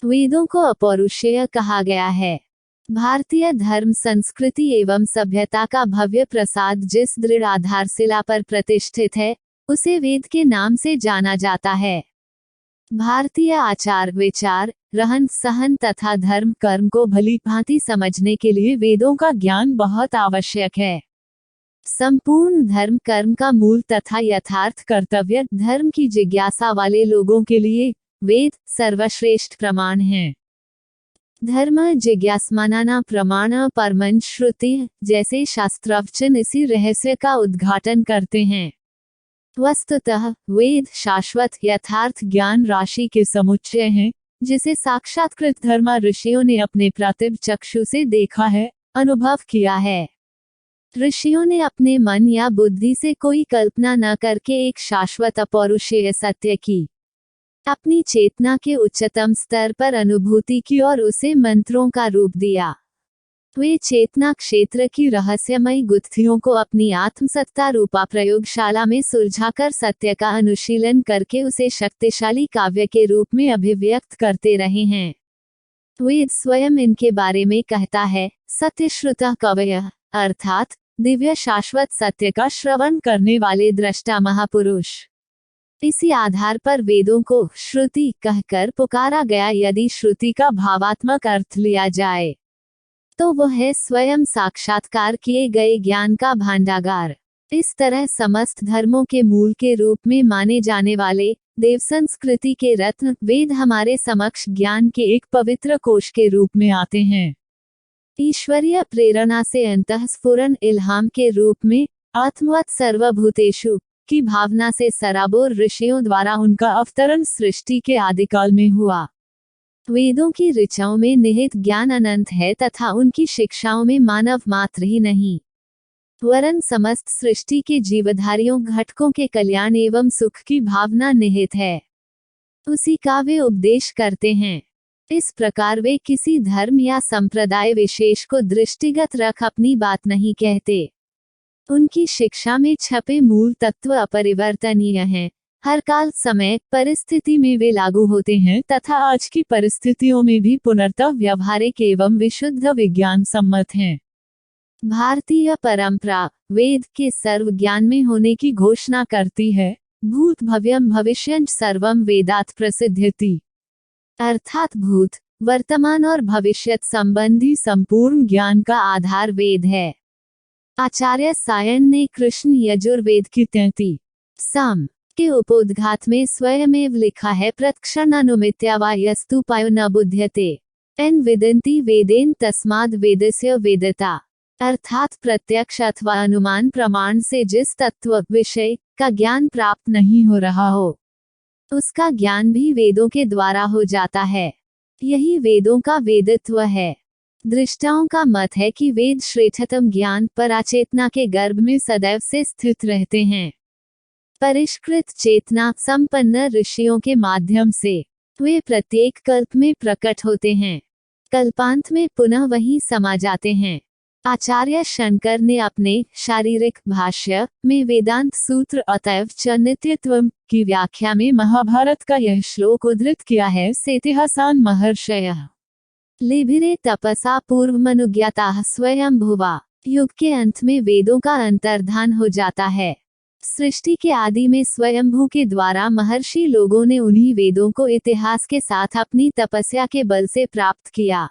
वेदों को अपौरुषेय कहा गया है। भारतीय धर्म, संस्कृति एवं सभ्यता का भव्य प्रसाद जिस दृढ़ आधारशिला पर प्रतिष्ठित है, उसे वेद के नाम से जाना जाता है। भारतीय आचार विचार, रहन सहन तथा धर्म कर्म को भली भांति समझने के लिए वेदों का ज्ञान बहुत आवश्यक है। संपूर्ण धर्म कर्म का मूल तथा यथार्थ कर्तव्य धर्म की जिज्ञासा वाले लोगों के लिए वेद सर्वश्रेष्ठ प्रमाण हैं। धर्म जिज्ञासमाना प्रमाण परमं श्रुति जैसे शास्त्रवचन इसी रहस्य का उद्घाटन करते हैं। वस्तुतः वेद शाश्वत यथार्थ ज्ञान राशि के समुच्चय हैं, जिसे साक्षात्कृत धर्म ऋषियों ने अपने प्रातिभ चक्षु से देखा है, अनुभव किया है। ऋषियों ने अपने मन या बुद्धि से कोई कल्पना न करके एक शाश्वत अपौरुषेय सत्य की अपनी चेतना के उच्चतम स्तर पर अनुभूति की और उसे मंत्रों का रूप दिया। वे चेतना क्षेत्र की रहस्यमयी गुत्थियों को अपनी आत्मसत्ता रूपा प्रयोगशाला में सुलझाकर सत्य का अनुशीलन करके उसे शक्तिशाली काव्य के रूप में अभिव्यक्त करते रहे हैं। वेद स्वयं इनके बारे में कहता है, सत्यश्रुतः कवयः, अर्थात दिव्य शाश्वत सत्य का श्रवण करने वाले दृष्टा महापुरुष। इसी आधार पर वेदों को श्रुति कहकर पुकारा गया। यदि श्रुति का भावात्मक अर्थ लिया जाए तो वह है स्वयं साक्षात्कार किए गए ज्ञान का भांडागार। इस तरह समस्त धर्मों के मूल के रूप में माने जाने वाले देव संस्कृति के रत्न वेद हमारे समक्ष ज्ञान के एक पवित्र कोश के रूप में आते हैं। ईश्वरीय प्रेरणा से अंतःस्फुरन इल्हाम के रूप में आत्मवत् सर्वभूतेषु की भावना से सराबोर ऋषियों द्वारा उनका अवतरण सृष्टि के आदिकाल में हुआ। वेदों की ऋचाओं में निहित ज्ञान अनंत है तथा उनकी शिक्षाओं में मानव मात्र ही नहीं, वरन समस्त सृष्टि के जीवधारियों घटकों के कल्याण एवं सुख की भावना निहित है। उसी का वे उपदेश करते हैं। इस प्रकार वे किसी धर्म या संप्रदाय विशेष को दृष्टिगत रख अपनी बात नहीं कहते। उनकी शिक्षा में छपे मूल तत्व अपरिवर्तनीय हैं, हर काल समय परिस्थिति में वे लागू होते हैं तथा आज की परिस्थितियों में भी पुनर्तः व्यवहारिक एवं विशुद्ध विज्ञान सम्मत हैं। भारतीय परंपरा वेद के सर्व ज्ञान में होने की घोषणा करती है। भूत भव्यम भविष्यं सर्वं वेदात् प्रसिद्ध्यति, अर्थात भूत वर्तमान और भविष्यत संबंधी संपूर्ण ज्ञान का आधार वेद है। आचार्य सायन ने कृष्ण यजुर्वेद की 33 सम के उपोद्घात में स्वयमेव लिखा है, प्रत्क्षणानुमित्या वा यस्तुपायो न बुध्यते एन विदन्ति वेदेन तस्माद् वेदस्य वेदता, अर्थात प्रत्यक्ष अथवा अनुमान प्रमाण से जिस तत्व विषय का ज्ञान प्राप्त नहीं हो रहा हो, उसका ज्ञान भी वेदों के द्वारा हो जाता है। यही वेदों का वेदित्व है। दृष्टाओं का मत है कि वेद श्रेष्ठतम ज्ञान पराचेतना के गर्भ में सदैव से स्थित रहते हैं। परिष्कृत चेतना संपन्न ऋषियों के माध्यम से वे प्रत्येक कल्प में प्रकट होते हैं, कल्पांत में पुनः वहीं समा जाते हैं। आचार्य शंकर ने अपने शारीरिक भाष्य में वेदांत सूत्र अतएव च नित्यत्वम् की व्याख्या में महाभारत का यह श्लोक उद्धृत किया है, सेतिहासान महर्षयः लेभिरे तपसा पूर्वमनुज्ञाताः स्वयं भुवा। युग के अंत में वेदों का अंतर्धान हो जाता है। सृष्टि के आदि में स्वयंभू के द्वारा महर्षि लोगों ने उन्हीं वेदों को इतिहास के साथ अपनी तपस्या के बल से प्राप्त किया।